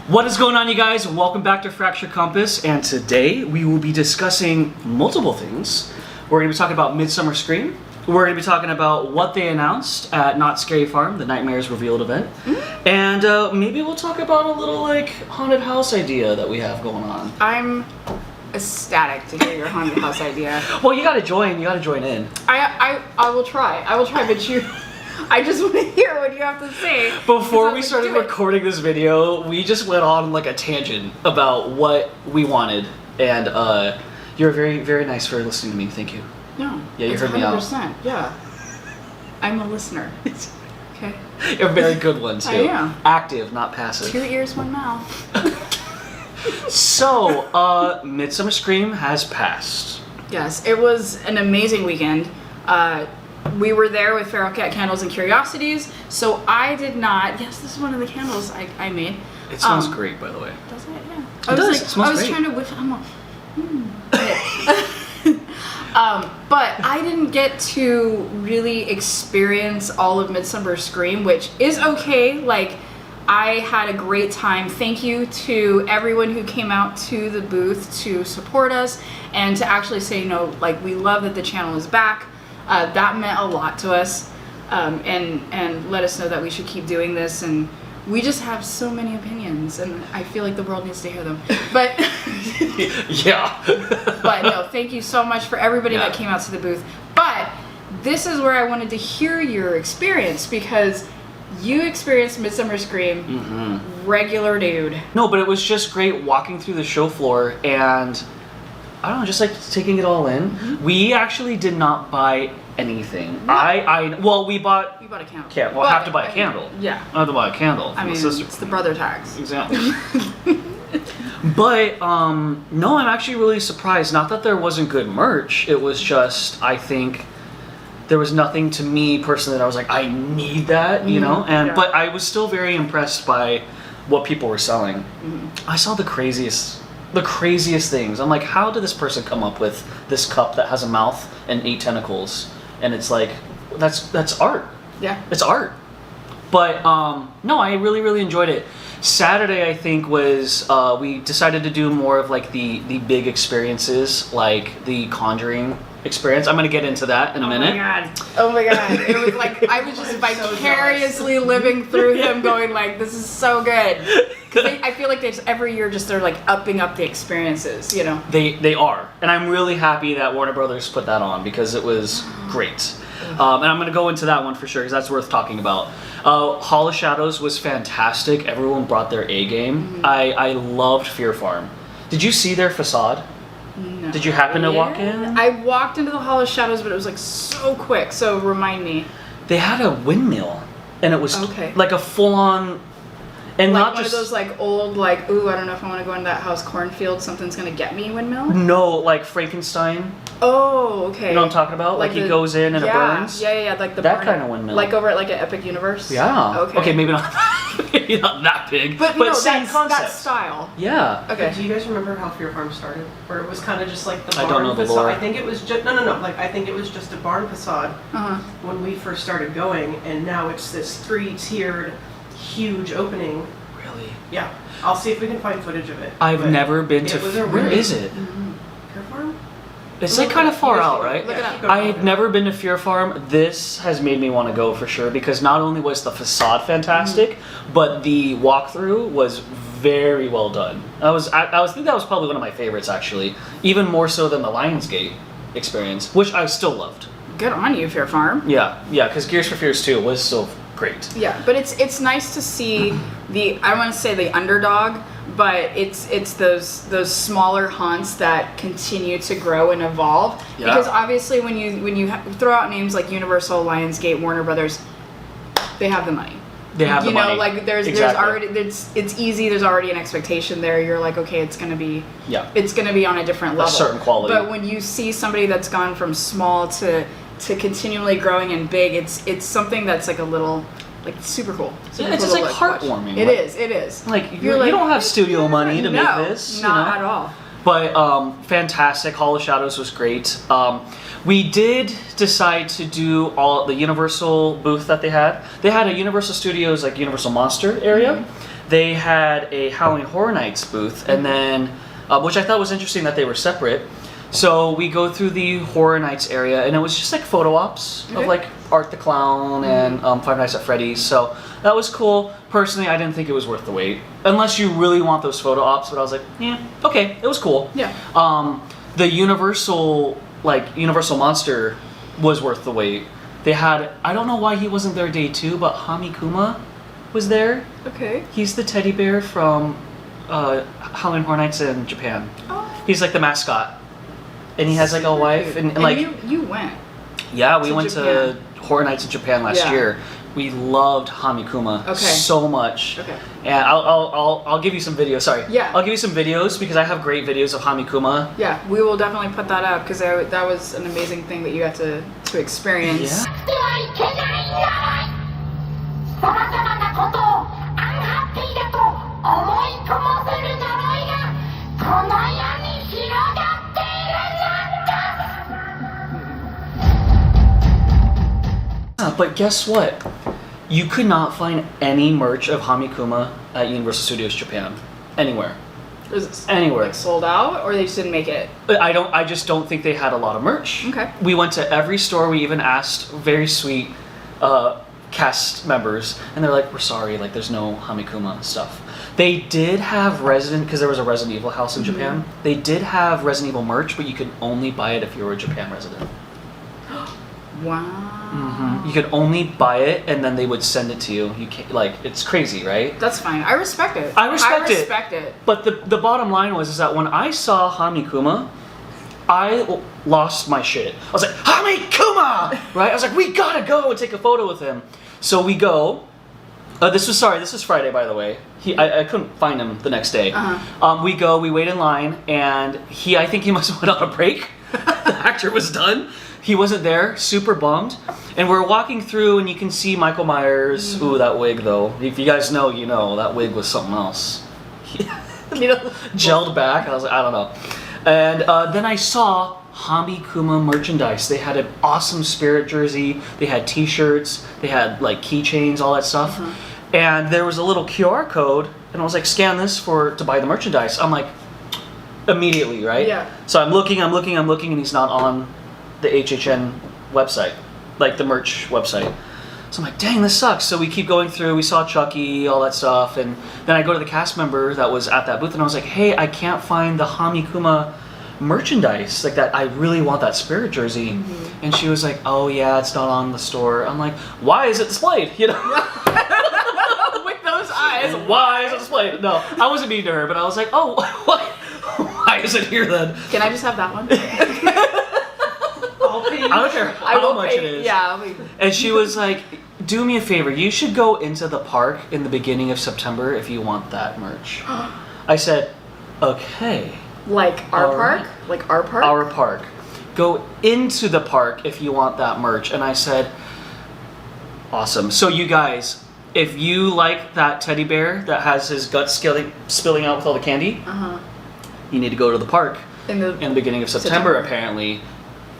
What is going on, you guys? Welcome back to Fracture Compass, and today we will be discussing multiple things. We're going to be talking about Midsummer Scream. We're going to be talking about what they announced at Knott Scary Farm, the Nightmares Revealed event. And maybe we'll talk about a little, haunted house idea that we have going on. I'm ecstatic to hear your haunted house idea. Well, you gotta join in. I will try, but I just want to hear what you have to say. Before we started recording this video, we just went on like a tangent about what we wanted, and you're very, very nice for listening to me. Thank you. No. Yeah, you heard me out. 100%. Yeah. I'm a listener. Okay. You're a very good one too. I am. Active, not passive. 2 ears, 1 mouth. So, Midsummer Scream has passed. Yes, it was an amazing weekend. We were there with Feral Cat Candles and Curiosities, so I did not. Yes, this is one of the candles I made. It smells great, by the way. Does it? Yeah. It does. It smells great. I was trying to whiff. But I didn't get to really experience all of Midsummer Scream, which is okay. I had a great time. Thank you to everyone who came out to the booth to support us and to actually say, we love that the channel is back. That meant a lot to us, and let us know that we should keep doing this. And we just have so many opinions, and I feel like the world needs to hear them. But yeah. But no, thank you so much for everybody that came out to the booth. But this is where I wanted to hear your experience, because you experienced Midsummer Scream, regular dude. No, but it was just great walking through the show floor and, I don't know, just taking it all in. We actually did not buy anything. No. We bought... You bought a candle. Yeah, well, I have to buy a candle. Yeah. I have to buy a candle for I mean, my sister. it's the brother tax. Exactly. But, no, I'm actually really surprised. Not that there wasn't good merch. It was just, I think... there was nothing to me personally that I was like, I need that, you know? But I was still very impressed by what people were selling. I saw the craziest things. I'm like, how did this person come up with this cup that has a mouth and 8 tentacles? And it's like, that's art. Yeah. It's art. But no, I really, really enjoyed it. Saturday, I think, was we decided to do more of the big experiences, like the Conjuring experience. I'm gonna get into that in a minute. Oh my god! It was like I was just vicariously living through him, going this is so good. I feel like every year they're upping up the experiences, you know. They are, and I'm really happy that Warner Brothers put that on because it was great. And I'm gonna go into that one for sure because that's worth talking about. Hall of Shadows was fantastic. Everyone brought their A game. I loved Fear Farm. Did you see their facade? No. Did you happen to walk in? I walked into the Hall of Shadows, but it was so quick. So remind me. They had a windmill, and it was like a full-on, and not one just of those old ooh, I don't know if I want to go into that house cornfield. Something's gonna get me windmill. No, like Frankenstein. Oh, okay. You know what I'm talking about? He goes in and it burns. Yeah, that kind of windmill. Over at an Epic Universe. Yeah. Okay, maybe not. Maybe not that big. But no, same concept. That style. Yeah. Okay. Do you guys remember how Fear Farm started? Where it was kind of just the barn I don't know the facade. lore. I think it was just I think it was just a barn facade when we first started going, and now it's this 3-tiered, huge opening. Really? Yeah. I'll see if we can find footage of it. I've never been to. Where is it? Fear Farm? It's kind of far out, right? Look it up. I had never been to Fear Farm. This has made me want to go for sure because not only was the facade fantastic, but the walkthrough was very well done. I think that was probably one of my favorites actually, even more so than the Lionsgate experience, which I still loved. Good on you, Fear Farm. Yeah, because Gears for Fears 2 was so great. Yeah, but it's nice to see I want to say the underdog, but it's those smaller haunts that continue to grow and evolve. Yeah. Because obviously when you throw out names like Universal, Lionsgate, Warner Brothers, they have the money. They have the money. There's already it's easy. There's already an expectation there. You're like, okay, it's gonna be on a different level, a certain quality. But when you see somebody that's gone from small to continually growing and big, it's something that's a little super cool. Yeah, it's just heartwarming. It is. You don't have studio money to make this. Not at all. But fantastic. Hall of Shadows was great. We did decide to do all the Universal booth that they had. They had a Universal Studios, like Universal Monster area. They had a Halloween Horror Nights booth, and then, which I thought was interesting that they were separate. So we go through the Horror Nights area, and it was just like photo ops of like Art the Clown and Five Nights at Freddy's. So that was cool. Personally, I didn't think it was worth the wait, unless you really want those photo ops. But I was like, yeah, okay, it was cool. Yeah. The Universal Monster was worth the wait. They had, I don't know why he wasn't there day 2, but Hamikuma was there. Okay. He's the teddy bear from Halloween Horror Nights in Japan. Oh. He's like the mascot. And he has like a wife and like you went. Yeah, we went Japan. to Horror Nights in Japan last year. We loved Hamikuma so much. Okay. And I'll give you some videos. Sorry. Yeah. I'll give you some videos because I have great videos of Hamikuma. Yeah, we will definitely put that up because that was an amazing thing that you got to experience. Yeah. But guess what? You could not find any merch of Hamikuma at Universal Studios Japan. Anywhere. Was it Anywhere. like sold out, or they just didn't make it? I just don't think they had a lot of merch. Okay. We went to every store. We even asked very sweet cast members, and they're like, "We're sorry, like there's no Hamikuma stuff." They did have because there was a Resident Evil house in Japan. They did have Resident Evil merch, but you could only buy it if you were a Japan resident. Wow. You could only buy it, and then they would send it to you. You can't, like, it's crazy, right? That's fine. I respect it. I respect it. But the bottom line is that when I saw Hamikuma, I lost my shit. I was like, Hamikuma! Right? I was like, we gotta go and take a photo with him. So we go. This was Friday, by the way. I couldn't find him the next day. We go, we wait in line, and I think he must have went on a break. The actor was done. He wasn't there, super bummed. And we're walking through, and you can see Michael Myers. Ooh, that wig, though. If you guys know, you know, that wig was something else. Gelled back. I was like, I don't know. And then I saw Hamikuma merchandise. They had an awesome Spirit jersey. They had T-shirts. They had, like, keychains, all that stuff. And there was a little QR code, and I was like, scan this to buy the merchandise. I'm like, immediately, right? Yeah. So I'm looking, and he's not on the HHN website, like the merch website. So I'm like, dang, this sucks. So we keep going through. We saw Chucky, all that stuff, and then I go to the cast member that was at that booth, and I was like, hey, I can't find the Hamikuma merchandise, like that. I really want that Spirit jersey. And she was like, oh yeah, it's not on the store. I'm like, why is it displayed? You know. With those eyes. Why is it displayed? No, I wasn't mean to her, but I was like, oh, what? Why is it here then? Can I just have that one? I don't care how much it is. Yeah. And she was like, do me a favor. You should go into the park in the beginning of September if you want that merch. I said, okay. Like our All park? right. Like our park? Our park. Go into the park if you want that merch. And I said, awesome. So you guys, if you like that teddy bear that has his guts spilling out with all the candy, you need to go to the park in the beginning of September. Apparently.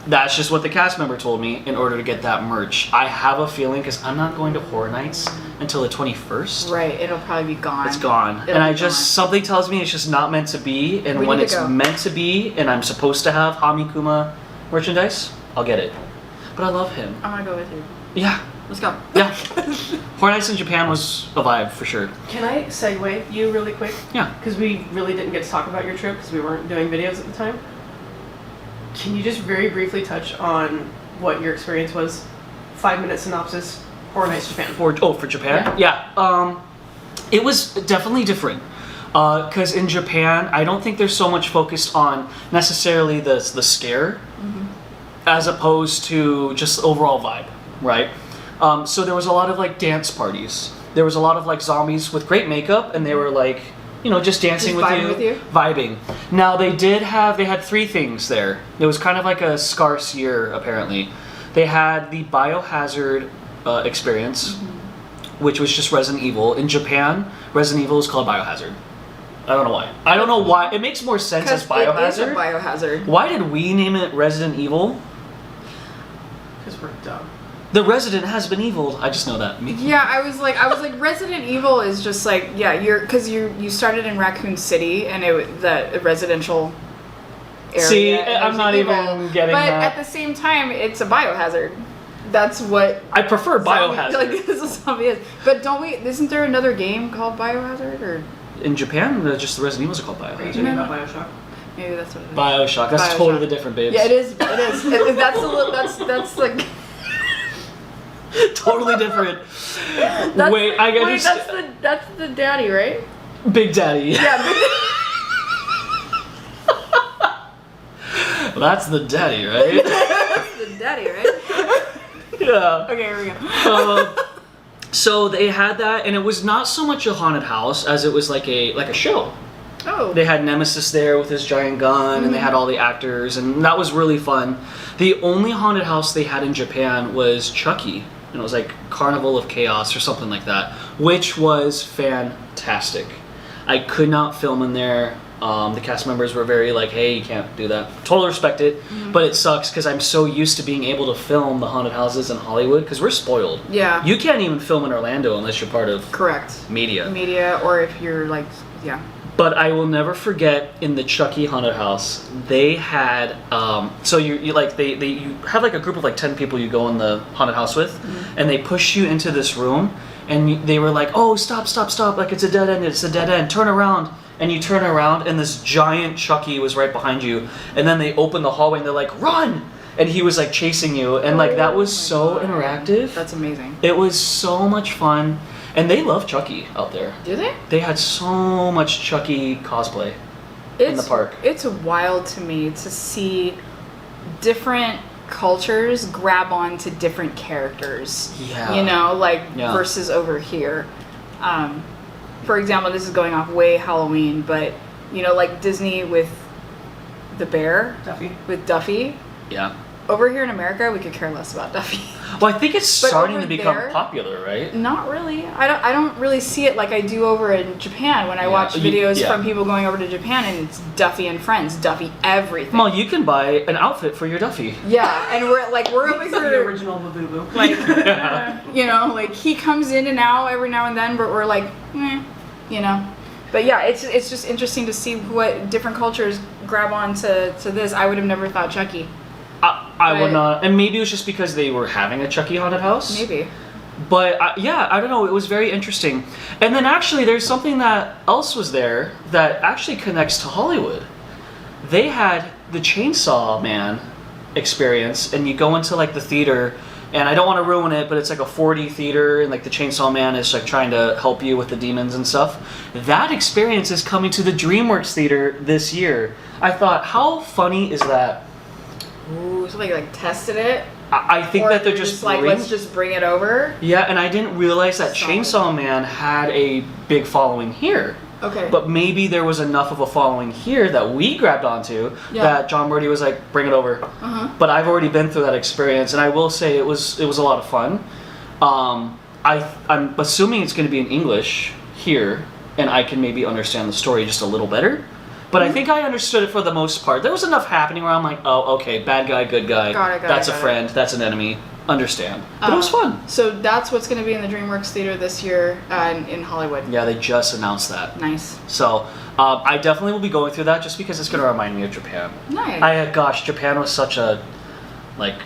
That's just what the cast member told me in order to get that merch. I have a feeling, because I'm not going to Horror Nights until the 21st. Right, it'll probably be gone. It's gone. Something tells me it's just not meant to be. And when it's meant to be, and I'm supposed to have Hamikuma merchandise, I'll get it. But I love him. I want to go with you. Yeah. Let's go. Yeah. Horror Nights in Japan was a vibe, for sure. Can I segue you really quick? Yeah. Because we really didn't get to talk about your trip because we weren't doing videos at the time. Can you just very briefly touch on what your experience was? 5-minute synopsis, Horror Nights Japan. For Japan? Yeah. It was definitely different. Because in Japan, I don't think there's so much focused on necessarily the scare, as opposed to just the overall vibe, right? So there was a lot of like dance parties. There was a lot of like zombies with great makeup, and they were like, you know, just dancing with you, vibing. Now they had 3 things there. It was kind of like a scarce year, apparently. They had the Biohazard experience, which was just Resident Evil. In Japan, Resident Evil is called Biohazard. I don't know why. I don't know why. It makes more sense as Biohazard. It is a Biohazard. Why did we name it Resident Evil? Because we're dumb. The resident has been evil. I just know that. Yeah, I was like, Resident Evil is just like, yeah, because you started in Raccoon City and the residential area. See, and I'm not evil. even getting but that. But at the same time, it's a Biohazard. That's what I prefer Biohazard. Like this is zombie is. But isn't there another game called Biohazard or? In Japan, just the Resident Evils are called Are you Biohazard. talking about Bioshock? Maybe that's what it is. Bioshock. That's Bioshock. totally different, babes. Yeah, it is. It is. That's like. Totally different. That's the daddy, right? Big Daddy. Yeah. That's the daddy, right? That's the daddy, right? Yeah. Okay, here we go. So they had that, and it was not so much a haunted house as it was like a show. Oh. They had Nemesis there with his giant gun, and they had all the actors, and that was really fun. The only haunted house they had in Japan was Chucky, and it was like Carnival of Chaos or something like that, which was fantastic. I could not film in there. The cast members were very like, hey, you can't do that. Totally respect it, but it sucks because I'm so used to being able to film the haunted houses in Hollywood because we're spoiled. Yeah. You can't even film in Orlando unless you're part of Correct. media. Or if you're like, yeah. But I will never forget in the Chucky haunted house, they had so you like you have like a group of like 10 people you go in the haunted house with, and they push you into this room, and they were like, oh, stop, like it's a dead end, turn around. And you turn around, and this giant Chucky was right behind you. And then they open the hallway, and they're like, run! And he was like chasing you, and like that was so interactive. That's amazing. It was so much fun. And they love Chucky out there. Do they? They had so much Chucky cosplay in the park. It's wild to me to see different cultures grab on to different characters. Yeah. You know, like Yeah. versus over here. For example, this is going off way Halloween, but you know, like Disney with the bear, Duffy. with Duffy. Yeah. Over here in America, we could care less about Duffy. Well, I think it's But starting over to become there- popular, right? Not really. I don't really see it like I do over in Japan when I watch videos from people going over to Japan and it's Duffy and friends, Duffy everything. Well, you can buy an outfit for your Duffy. Yeah, and we're over It's the here. original Baboo. Like, you know, like he comes in and out every now and then, but we're like, you know. But yeah, it's just interesting to see what different cultures grab on to this. I would have never thought Chucky. I would not, and maybe it was just because they were having a Chucky haunted house. Maybe. But yeah, I don't know. It was very interesting. And then actually, there's something that else was there that actually connects to Hollywood. They had the Chainsaw Man experience, and you go into like the theater, and I don't want to ruin it, but it's like a 4D theater, and like the Chainsaw Man is like trying to help you with the demons and stuff. That experience is coming to the DreamWorks Theater this year. I thought, how funny is that? Ooh, somebody like tested it. I think Or that they're they're just like, bring- let's just bring it over. Yeah, and I didn't realize that Solid. Chainsaw Man had a big following here. Okay. But maybe there was enough of a following here that we grabbed onto that John Birdie was like, bring it over. Uh-huh. But I've already been through that experience, and I will say it was a lot of fun. I'm assuming it's going to be in English here, and I can maybe understand the story just a little better. But I think I understood it for the most part. There was enough happening where I'm like, oh, okay, bad guy, good guy. That's a friend, that's an enemy. Understand. But it was fun. So that's what's going to be in the DreamWorks Theater this year in Hollywood. Yeah, they just announced that. Nice. So I definitely will be going through that just because it's going to remind me of Japan. Nice. Gosh, Japan was such a, like,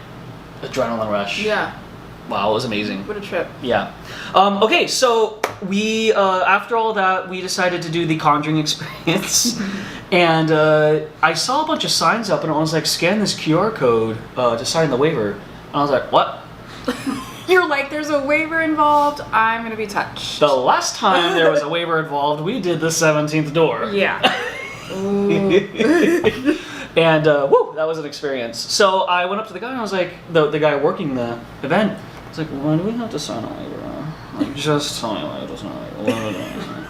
adrenaline rush. Yeah. Wow, it was amazing. What a trip. Yeah. Okay, so we, after all that, we decided to do the Conjuring experience. And I saw a bunch of signs up, and it was like, scan this QR code to sign the waiver. And I was like, what? You're like, there's a waiver involved. I'm going to be touched. The last time there was a waiver involved, we did the 17th door. Yeah. And woo, that was an experience. So I went up to the guy and I was like, the guy working the event, I was like, why do we have to sign a waiver? Like, just tell me why it doesn't waiver.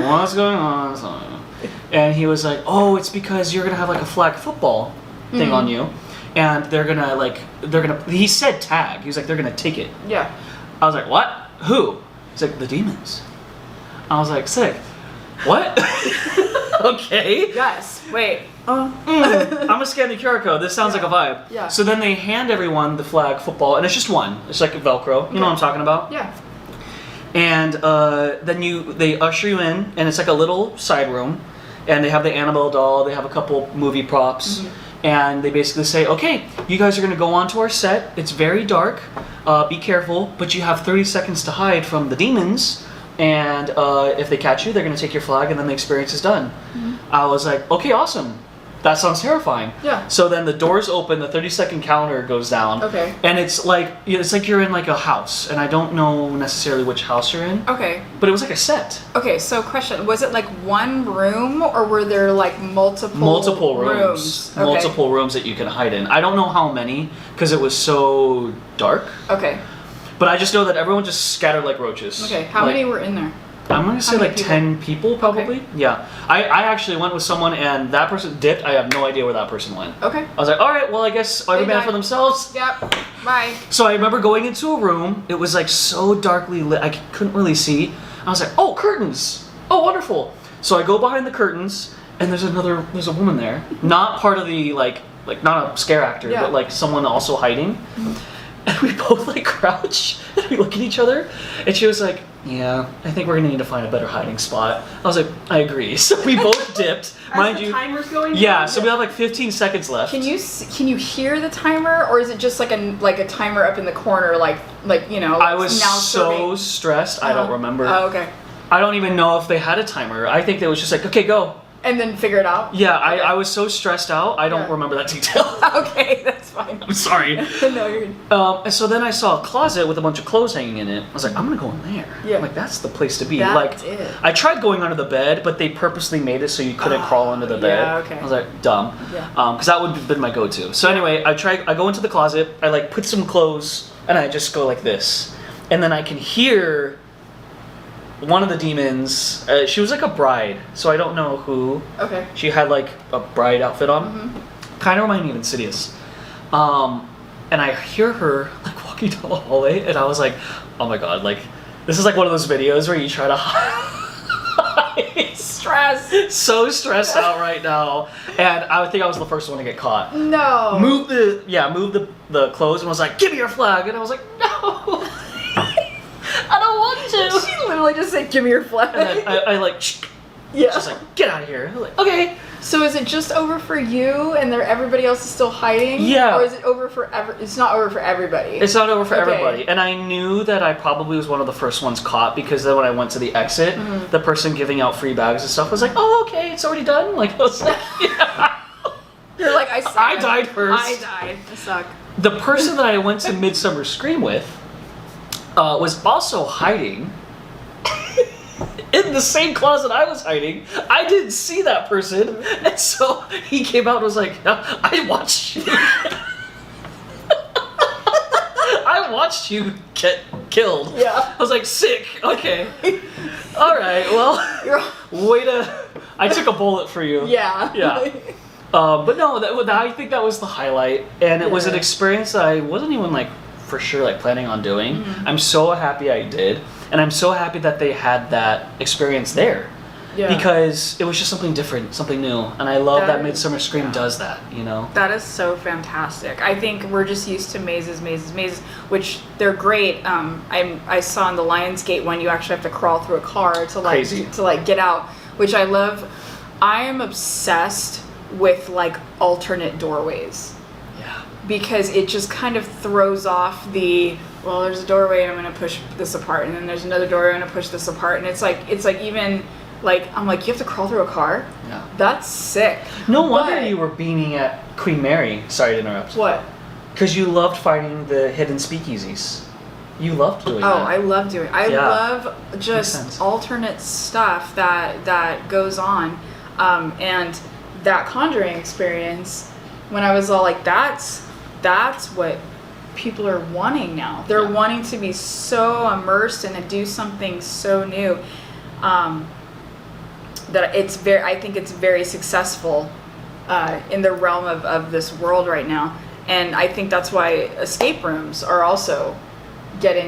What's going on? And he was like, oh, it's because you're gonna have like a flag football thing on you, and they're gonna. He said tag. He was like, they're gonna take it. Yeah. I was like, what? Who? He's like, the demons. I was like, sick. What? Okay. Yes. Wait. I'm gonna scan the QR code. This sounds like a vibe. Yeah. So then they hand everyone the flag football, and it's just one. It's like a Velcro. You know what I'm talking about? Yeah. And then they usher you in, and it's like a little side room, and they have the Annabelle doll. They have a couple movie props, and they basically say, "Okay, you guys are gonna go onto our set. It's very dark. Be careful, but you have 30 seconds to hide from the demons." And if they catch you, they're going to take your flag, and then the experience is done. I was like, okay, awesome. That sounds terrifying. Yeah. So then the doors open, the 30-second counter goes down. Okay. And it's like you're in like a house, and I don't know necessarily which house you're in. Okay. But it was like a set. Okay, so question. Was it like one room, or were there like multiple rooms. Okay. Multiple rooms that you can hide in. I don't know how many, because it was so dark. Okay. But I just know that everyone just scattered like roaches. Okay, how many were in there? I'm going to say How many like people? 10 people, probably. Okay. Yeah. I actually went with someone, and that person dipped. I have no idea where that person went. Okay. I was like, all right, well, I guess every man died. for themselves. Yep. Bye. So I remember going into a room. It was like so darkly lit, I couldn't really see. I was like, oh, curtains. Oh, wonderful. So I go behind the curtains, and there's a woman there. Not part of the, like not a scare actor, Yeah. but like someone also hiding. And we both like crouch and we look at each other, and she was like, yeah, I think we're gonna need to find a better hiding spot. I was like, I agree. So we both dipped. Mind the you, timer's going yeah, down? so we have like 15 seconds left. Can you hear the timer, or is it just like a timer up in the corner, like you know? I was now so serving? stressed, I don't remember. Oh, okay. I don't even know if they had a timer. I think they was just like, okay, go. And then figure it out. Yeah, Okay. I was so stressed out, I don't Yeah. remember that detail. Okay, that's fine. I'm sorry. No, you're good. And so then I saw a closet with a bunch of clothes hanging in it. I was like, I'm gonna go in there. Yeah. I'm like, that's the place to be. That's like, it. I tried going under the bed, but they purposely made it so you couldn't crawl under the bed. yeah, okay. I was like, dumb. Yeah. Because that would have been my go-to. So anyway, I go into the closet, I like put some clothes, and I just go like this. And then I can hear one of the demons, she was like a bride, so I don't know who. Okay. She had like a bride outfit on. Kind of reminded me of Insidious. And I hear her like walking down the hallway, and I was like, oh my god, like this is like one of those videos where you try to hide. Stress. So stressed out right now, and I think I was the first one to get caught. No. Move the clothes, and was like, give me your flag, and I was like, no. I don't want to. She literally just said, "Give me your flag." And then I like, yeah. just like, get out of here. I was like, okay. So is it just over for you, and everybody else is still hiding? Yeah. Or is it over for It's not over for everybody. It's not over for Okay. everybody. And I knew that I probably was one of the first ones caught, because then when I went to the exit, the person giving out free bags and stuff was like, oh, okay, it's already done. Like, I was like, yeah. You're like, I suck. I died first. I died. I suck. The person that I went to Midsummer Scream with was also hiding in the same closet I was hiding. I didn't see that person, and so he came out and was like, I watched you. I watched you get killed. Yeah. I was like, sick. Okay. All right. Well, way to. I took a bullet for you. Yeah. Yeah. But no, I think that was the highlight, and it was an Yeah. experience that I wasn't even like for sure like planning on doing. I'm so happy I did, and I'm so happy that they had that experience there. Yeah. Because it was just something different, something new, and I love that That- Midsummer Scream yeah. does that. You know. That is so fantastic. I think we're just used to mazes, which they're great. I saw in the Lionsgate one, you actually have to crawl through a car to like Crazy. to like get out, which I love. I am obsessed with like alternate doorways, Yeah. because it just kind of throws off well, there's a doorway and I'm gonna push this apart, and then there's another doorway and I'm gonna push this apart, and it's like even like I'm like, you have to crawl through a car? Yeah. That's sick. No wonder But- you were beaming at Queen Mary. Sorry to interrupt. What? Because you loved finding the hidden speakeasies. You loved doing Oh, that. I love doing. I Yeah. love sense. just alternate stuff that goes on, and that Conjuring experience. When I was all like, that's what people are wanting now. They're Yeah. wanting to be so immersed and to do something so new. That I think it's very successful in the realm of this world right now, and I think that's why escape rooms are also getting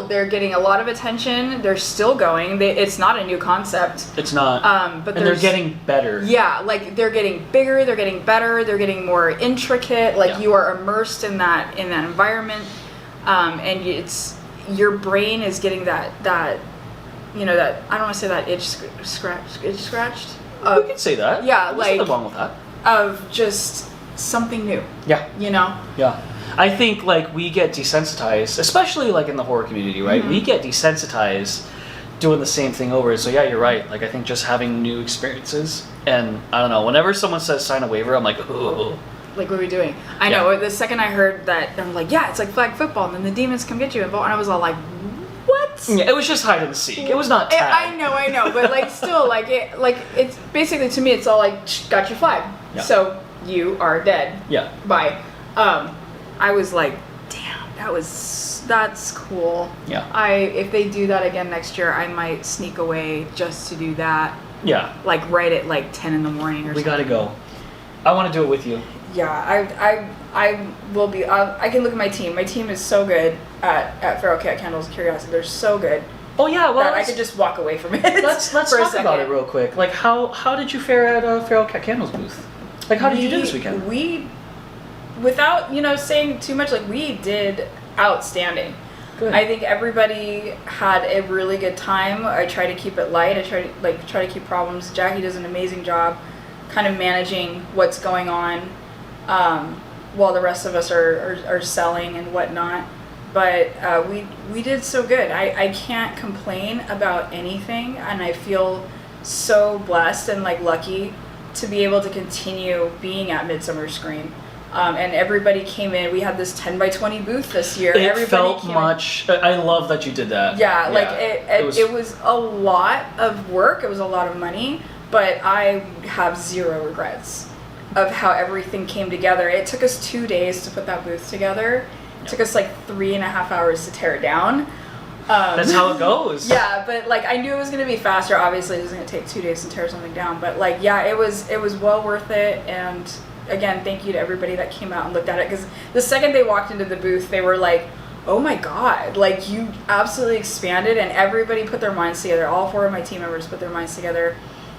they're getting a lot of attention. They're still going. It's not a new concept. It's not. But and they're getting better. Yeah, like they're getting bigger, they're getting better, they're getting more intricate. Like you are immersed in that environment, and it's your brain is getting that you know, that I don't want to say that itch scratched. We can say that. Yeah, There's like nothing wrong with that. Of just something new. Yeah. You know. Yeah. I think like we get desensitized, especially like in the horror community, right? We get desensitized doing the same thing over. So yeah, you're right. Like I think just having new experiences, and I don't know, whenever someone says sign a waiver, I'm like, oh. Like, what are we doing? I know. The second I heard that, I'm like, yeah, it's like flag football, and then the demons come get you, and I was all like, what? Yeah, it was just hide and seek. It was not tag. I know, but like still, it's basically, to me, it's all like, got your flag, so you are dead. Yeah. Bye. I was like, damn, that's cool. Yeah. If they do that again next year, I might sneak away just to do that. Yeah. Like right at like 10 in the morning or something. We gotta go. I want to do it with you. Yeah, I will be. I can look at my team. My team is so good at Feral Cat Candles Curiosity. They're so good. Oh yeah, well, that I could just walk away from it. Let's talk about it real quick. Like how did you fare at Feral Cat Candles booth? Like how did you do this weekend? We, without saying too much, like we did outstanding. Good. I think everybody had a really good time. I try to keep it light. I try to keep problems. Jackie does an amazing job, kind of managing what's going on, while the rest of us are selling and whatnot. But we did so good. I can't complain about anything, and I feel so blessed and like lucky to be able to continue being at Midsummer Scream. And everybody came in. We had this 10 by 20 booth this year. It felt much. I love that you did that. Yeah, like it was a lot of work. It was a lot of money, but I have zero regrets of how everything came together. It took us 2 days to put that booth together. It took us like 3.5 hours to tear it down. That's how it goes. Yeah, but like I knew it was gonna be faster. Obviously, it was gonna take 2 days to tear something down. But like, yeah, it was well worth it. And again, thank you to everybody that came out and looked at it, because the second they walked into the booth, they were like, oh my god, like you absolutely expanded, and everybody put their minds together. All 4 of my team members put their minds together.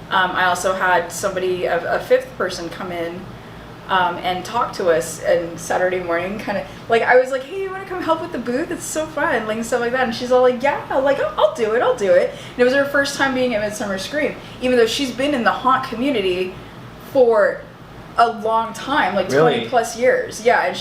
I also had somebody, a 5th person, come in and talk to us on Saturday morning, kind of like, I was like, hey, you want to come help with the booth? It's so fun, like stuff like that. And she's all like, yeah, like I'll do it. And it was her first time being at Midsummer Scream, even though she's been in the haunt community for a long time, like 20 plus years. Yeah, and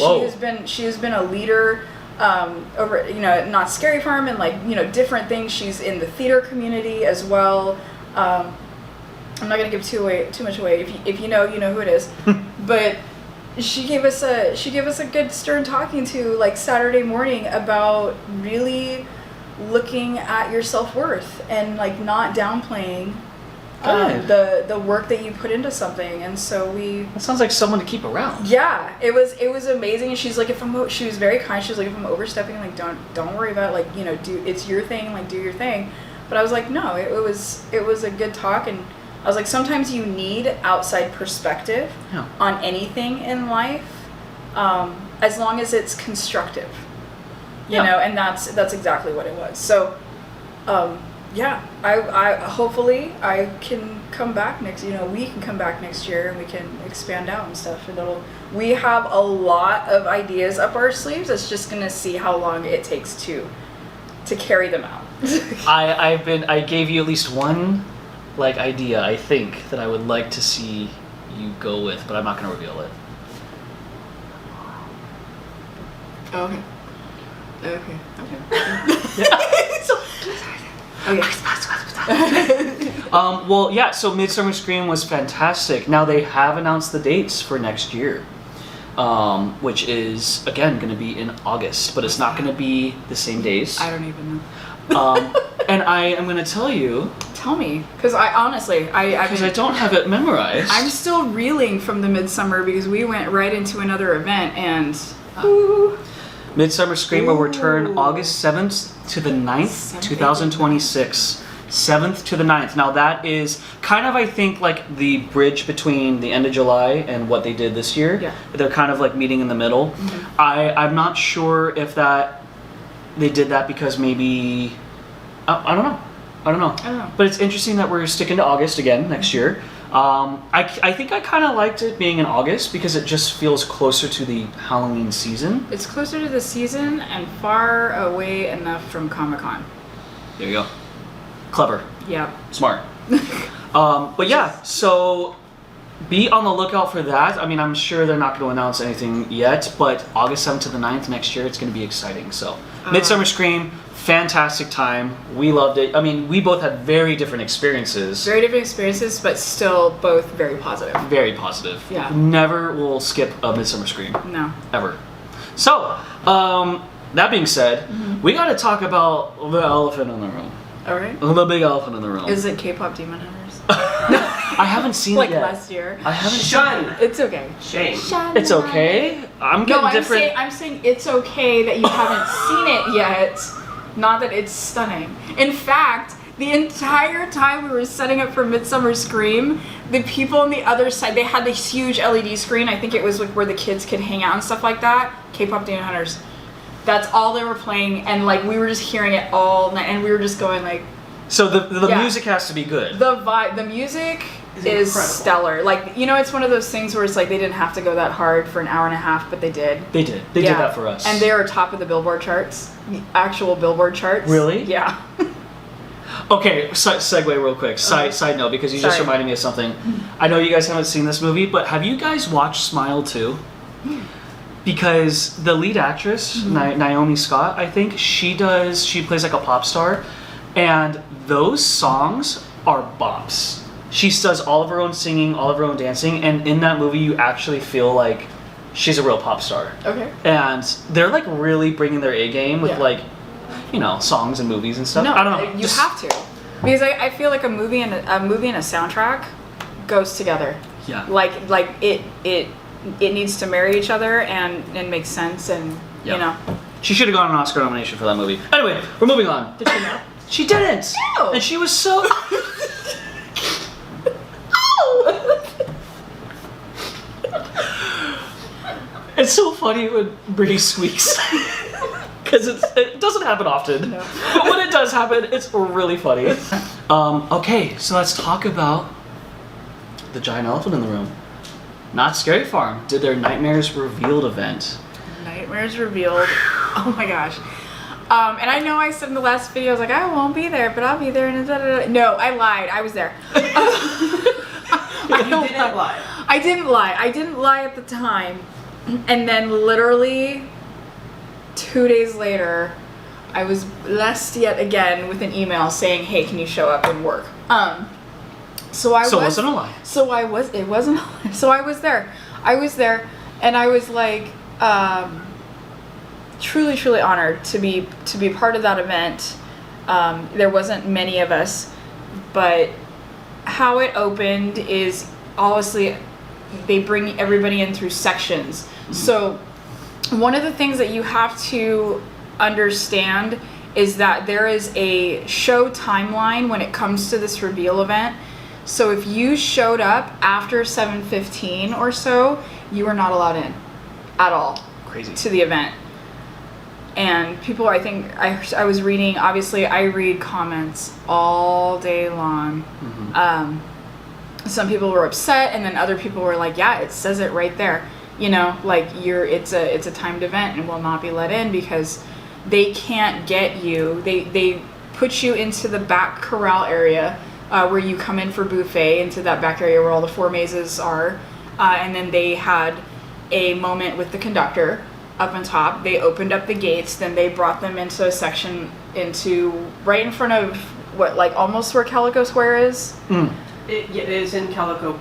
she has been a leader over Not Scary Farm and like different things. She's in the theater community as well. I'm not gonna give too much away. If you know who it is. But she gave us a good stern talking to like Saturday morning about really looking at your self-worth and like not downplaying the work that you put into something. And so that sounds like someone to keep around. Yeah, it was amazing. And she's like, she was very kind. She was like, if I'm overstepping, like don't worry about it. Like it's your thing, like do your thing. But I was like, no, it was a good talk. And I was like, sometimes you need outside perspective on anything in life, as long as it's constructive, you know, and that's exactly what it was. So, yeah, I hopefully I can come back we can come back next year and we can expand out and stuff. And we have a lot of ideas up our sleeves. It's just gonna see how long it takes to carry them out. I gave you at least one like idea, I think, that I would like to see you go with, but I'm not going to reveal it. Okay. Well, yeah, so Midsummer Scream was fantastic. Now they have announced the dates for next year, which is, again, going to be in August, but it's not going to be the same days. I don't even know. And I am going to tell you. Tell me, because I honestly, because I don't have it memorized. I'm still reeling from the Midsummer, because we went right into another event, and Midsummer Scream will return August 7th to the 9th, 2026. 7th to the 9th. Now that is kind of, I think, like the bridge between the end of July and what they did this year. Yeah. They're kind of like meeting in the middle. Mm-hmm. I'm not sure if that they did that because maybe I don't know. I don't know. But it's interesting that we're sticking to August again next year. I think I kind of liked it being in August because it just feels closer to the Halloween season. It's closer to the season and far away enough from Comic-Con. There you go. Clever. Yeah. Smart. But yeah, so be on the lookout for that. I mean, I'm sure they're not going to announce anything yet, but August 7th to the 9th next year, it's going to be exciting. So, Midsummer Scream, fantastic time. We loved it. I mean, we both had very different experiences. Very different experiences, but still both very positive. Very positive. Yeah. Never will skip a Midsummer Scream. No. Ever. So, that being said, we got to talk about the elephant in the room. All right. The big elephant in the room. Is it K-pop Demon Hunters? I haven't seen like it yet. last year. I haven't Shun. It's okay. Shame. It's okay. I'm getting different. I'm saying it's okay that you haven't seen it yet. Not that it's stunning. In fact, the entire time we were setting up for Midsummer Scream, the people on the other side, they had this huge LED screen. I think it was like where the kids could hang out and stuff like that. K-pop Demon Hunters. That's all they were playing, and like we were just hearing it all night, and we were just going like. So the music has to be good. The vibe, the music is incredible. stellar. Like, you know, it's one of those things where it's like they didn't have to go that hard for an hour and a half, but they did. They did. They did that for us. And they are top of the Billboard charts, the actual Billboard charts. Really? Yeah. Okay, segue real quick. Side note, because you just reminded me of something. I know you guys haven't seen this movie, but have you guys watched Smile 2? Because the lead actress, Naomi Scott, I think, she plays like a pop star, and those songs are bops. She does all of her own singing, all of her own dancing, and in that movie you actually feel like she's a real pop star. Okay. And they're like really bringing their A game with like, you know, songs and movies and stuff. No, I don't know. You have to. Because I feel like a movie and a soundtrack goes together. Yeah. Like it needs to marry each other and make sense, and you know. She should have gotten an Oscar nomination for that movie. Anyway, we're moving on. Did she know? She didn't. No. And she was so. It's so funny when Britney squeaks. Because it doesn't happen often. No. But when it does happen, it's really funny. Okay, so let's talk about the giant elephant in the room. Not Scary Farm did their Nightmares Revealed event. Nightmares Revealed. Oh my gosh. And I know I said in the last video, I was like, I won't be there, but I'll be there. And no, I lied. I was there. You didn't lie. I didn't lie. I didn't lie at the time. And then literally 2 days later, I was blessed yet again with an email saying, hey, can you show up and work? So it wasn't a lie. It wasn't a lie. So I was there. And I was like, truly, truly honored to be part of that event. There wasn't many of us, but how it opened is obviously they bring everybody in through sections. Mm-hmm. So one of the things that you have to understand is that there is a show timeline when it comes to this reveal event. So if you showed up after 7:15 or so, you were not allowed in at all. Crazy. To the event. And people, I think, I was reading, obviously I read comments all day long. Mm-hmm. Some people were upset, and then other people were like, yeah, it says it right there. You know, like it's a timed event and will not be let in because they can't get you. They put you into the back corral area where you come in for buffet, into that back area where all the 4 mazes are. And then they had a moment with the conductor up on top. They opened up the gates, then they brought them into a section right in front of almost where Calico Square is. It is in Calico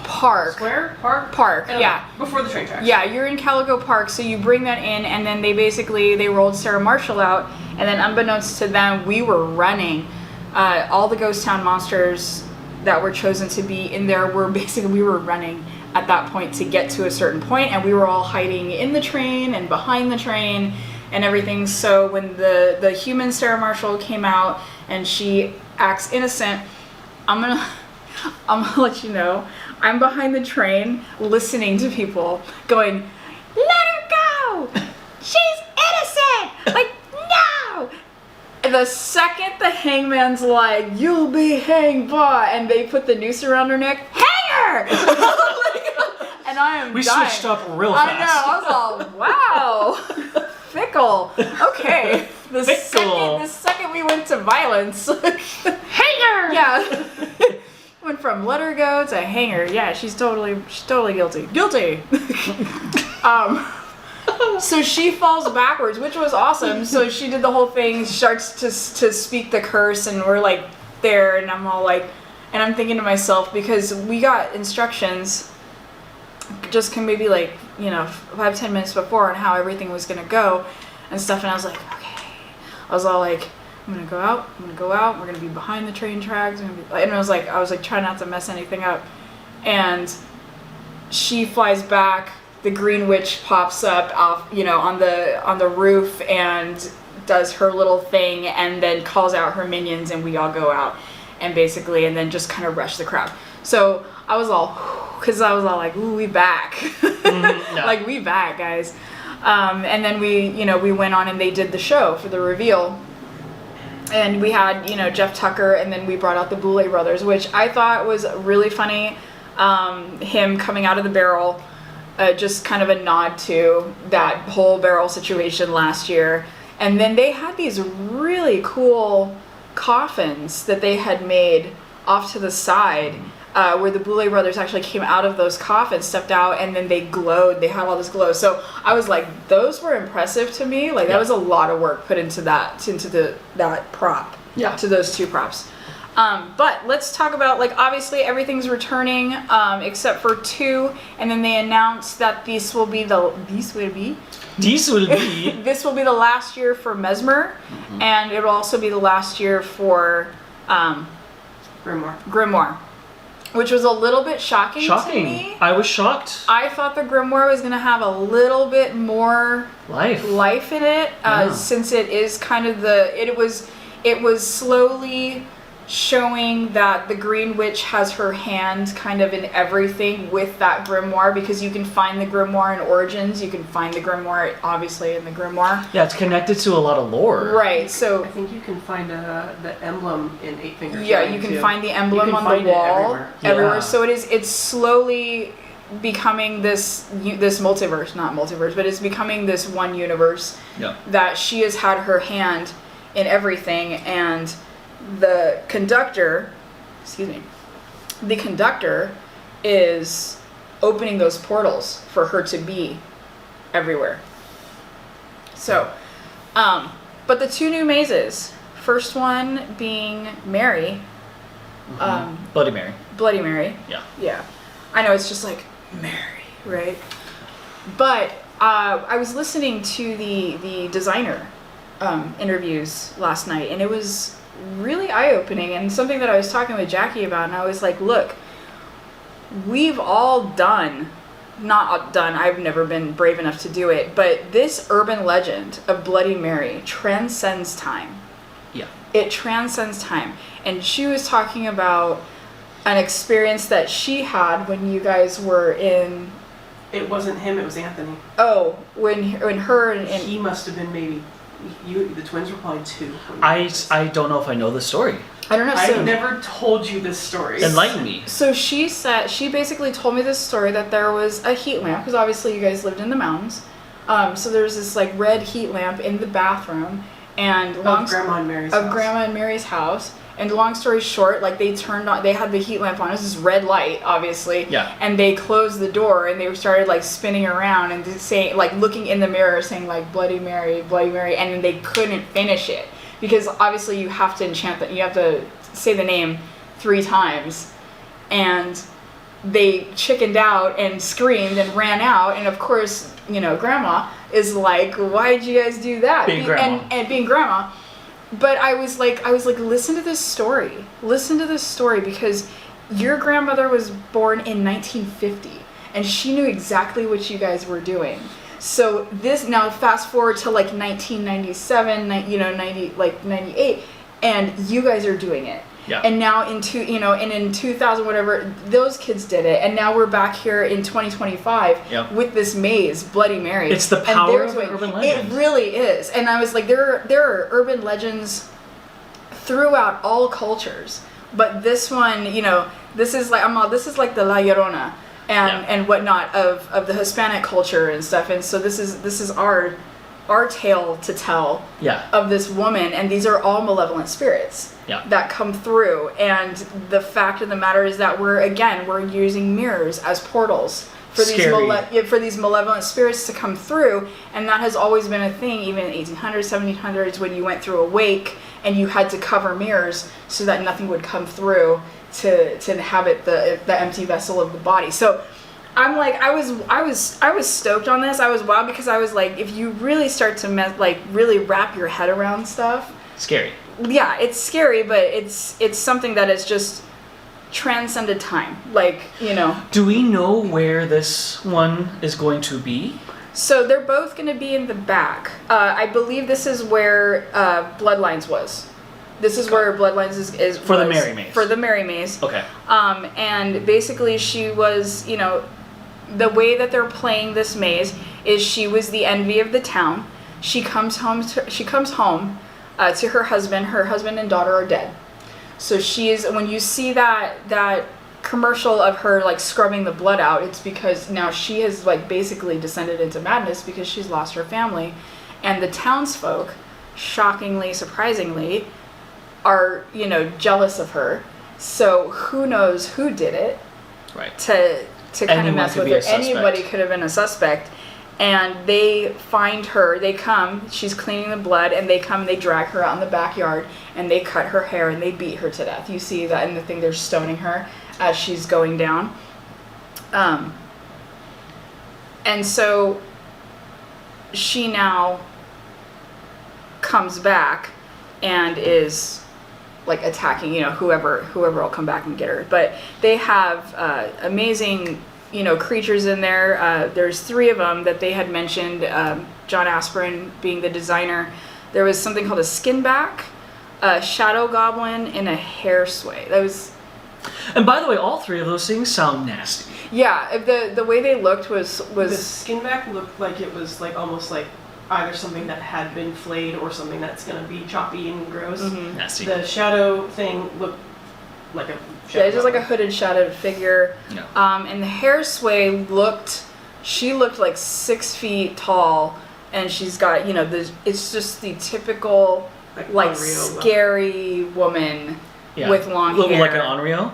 Park. Park, yeah. Before the train tracks. Yeah, you're in Calico Park, so you bring that in, and then they rolled Sarah Marshall out, and then unbeknownst to them, we were running. All the Ghost Town monsters that were chosen to be in there we were running at that point to get to a certain point, and we were all hiding in the train and behind the train and everything. So when the human Sarah Marshall came out and she acts innocent, I'm gonna let you know, I'm behind the train listening to people going, let her go! She's innocent! Like, the second the hangman's like, "You'll be hanged by," and they put the noose around her neck, hanger! And I am We dying. switched up real fast. I know. I was all, wow, fickle. Okay. The second we went to violence, hanger. Yeah. Went from let her go to hanger. Yeah, she's totally guilty. Guilty. So she falls backwards, which was awesome. So she did the whole thing, starts to speak the curse, and we're like there, and I'm all like, and I'm thinking to myself, because we got instructions just maybe like, 5-10 minutes before on how everything was gonna go and stuff, and I was like, okay. I was all like, I'm gonna go out, we're gonna be behind the train tracks, and I was like trying not to mess anything up. And she flies back, the Green Witch pops up off, on the roof and does her little thing, and then calls out her minions, and we all go out and then just kind of rush the crowd. So I was all, because I was all like, ooh, we back. No. Like, we back, guys. And then we went on and they did the show for the reveal. And we had, Jeff Tucker, and then we brought out the Boulay brothers, which I thought was really funny. Him coming out of the barrel, just kind of a nod to that whole barrel situation last year. And then they had these really cool coffins that they had made off to the side, where the Boulay brothers actually came out of those coffins, stepped out, and then they glowed. They had all this glow. So I was like, those were impressive to me. Like, that was a lot of work put into that prop. Yeah. To those two props. But let's talk about, like, obviously everything's returning, except for 2, and then they announced that this will be the last year for Mesmer, and it'll also be the last year for Grimoire, which was a little bit shocking to me. I was shocked. I thought the Grimoire was going to have a little bit more life in it, since it is kind of it was slowly showing that the Green Witch has her hand kind of in everything with that grimoire, because you can find the grimoire in Origins, you can find the grimoire obviously in the grimoire. Yeah, it's connected to a lot of lore. Right, so I think you can find the emblem in Eight Fingers. Yeah, you can find the emblem on the wall everywhere. Yeah. So it's slowly becoming this multiverse, not multiverse, but it's becoming this one universe. Yeah. That she has had her hand in everything, and the conductor is opening those portals for her to be everywhere. So, but the 2 new mazes, first one being Mary, Bloody Mary. Bloody Mary. Yeah. I know, it's just like Mary, right? But I was listening to the designer interviews last night, and it was really eye-opening, and something that I was talking with Jackie about, and I was like, look, we've all I've never been brave enough to do it, but this urban legend of Bloody Mary transcends time. Yeah. It transcends time. And she was talking about an experience that she had when you guys were in... It wasn't him, it was Anthony. Oh, when her and... He must have been maybe... the twins were probably 2. I don't know if I know the story. I don't know. I never told you this story. Enlighten me. So she basically told me this story that there was a heat lamp, because obviously you guys lived in the mountains. So there's this like red heat lamp in the bathroom, and of Grandma and Mary's house. And long story short, like they had the heat lamp on. It was this red light, obviously. Yeah. And they closed the door, and they started like spinning around and saying, like looking in the mirror, saying like Bloody Mary, Bloody Mary, and then they couldn't finish it because obviously you have to enchant that. You have to say the name 3 times, and they chickened out and screamed and ran out. And of course, Grandma is like, "Why did you guys do that?" Grandma. And being Grandma. But I was like, listen to this story. Listen to this story, because your grandmother was born in 1950, and she knew exactly what you guys were doing. So now fast forward to like 1997, 98, and you guys are doing it. Yeah. And now in 2000 whatever, those kids did it, and now we're back here in 2025 with this maze, Bloody Mary. It's the power of urban legend. It really is. And I was like, there are urban legends throughout all cultures. But this one, this is like the La Llorona and whatnot of the Hispanic culture and stuff. And so this is our tale to tell of this woman, and these are all malevolent spirits that come through. And the fact of the matter is that we're using mirrors as portals for these malevolent spirits to come through, and that has always been a thing, even in 1800s, 1700s, when you went through a wake and you had to cover mirrors so that nothing would come through to inhabit the empty vessel of the body. So I'm like, I was stoked on this. I was wild because I was like, if you really start to really wrap your head around stuff, scary. Yeah, it's scary, but it's something that is just transcended time. Do we know where this one is going to be? So they're both going to be in the back. I believe this is where Bloodlines was. This is where Bloodlines is for the Merry Maze. For the Merry Maze. Okay. And basically she was, the way that they're playing this maze is she was the envy of the town. She comes home to her husband. Her husband and daughter are dead. So when you see that commercial of her scrubbing the blood out, it's because now she has basically descended into madness because she's lost her family, and the townsfolk, shockingly, surprisingly, are jealous of her. So who knows who did it? Right. To kind of mess with her. Anybody could have been a suspect. And they find her, she's cleaning the blood, and they drag her out in the backyard, and they cut her hair, and they beat her to death. You see that in the thing, they're stoning her as she's going down. And so she now comes back and is attacking, whoever will come back and get her. But they have amazing creatures in there. There's 3 of them that they had mentioned, John Aspirin being the designer. There was something called a skinback, a shadow goblin, and a hair sway. And by the way, all 3 of those things sound nasty. Yeah, the way they looked was the skinback looked like it was almost like either something that had been flayed or something that's gonna be choppy and gross. Mm-hmm. Nasty. The shadow thing looked like a it's just like a hooded shadowed figure. Yeah. And the hair sway looked 6 feet tall, and she's got it's just the typical scary woman with long hair. Like an Onryo?